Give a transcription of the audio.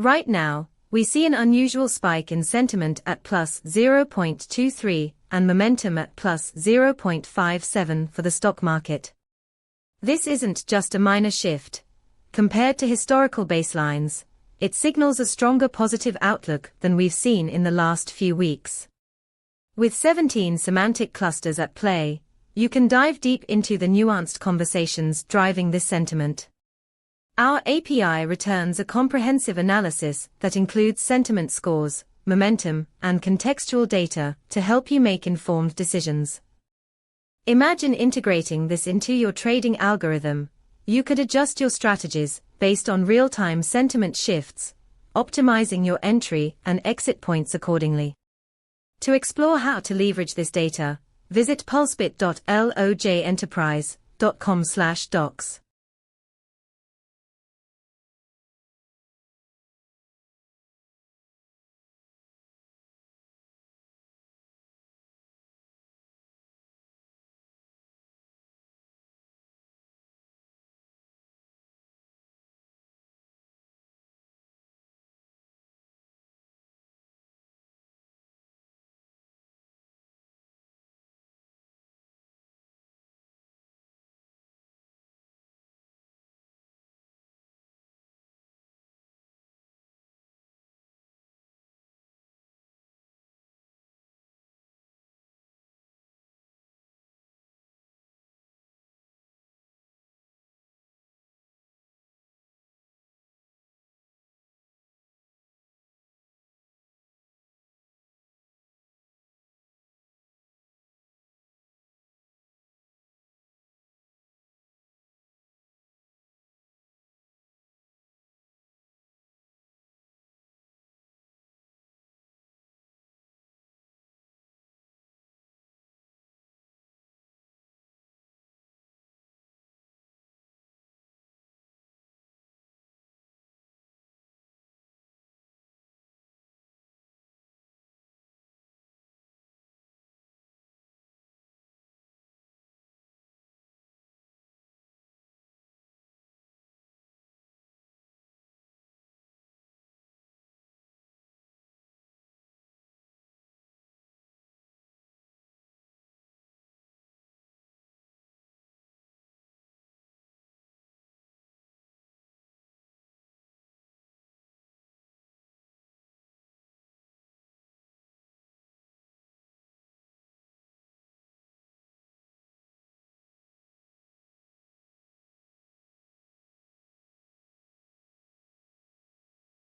Right now, we see an unusual spike in sentiment at plus 0.23 and momentum at plus 0.57 for the stock market. This isn't just a minor shift. Compared to historical baselines, it signals a stronger positive outlook than we've seen in the last few weeks. With 17 semantic clusters at play, you can dive deep into the nuanced conversations driving this sentiment. Our API returns a comprehensive analysis that includes sentiment scores, momentum, and contextual data to help you make informed decisions. Imagine integrating this into your trading algorithm. You could adjust your strategies based on real-time sentiment shifts, optimizing your entry and exit points accordingly. To explore how to leverage this data, visit pulsebit.lojenterprise.com/docs.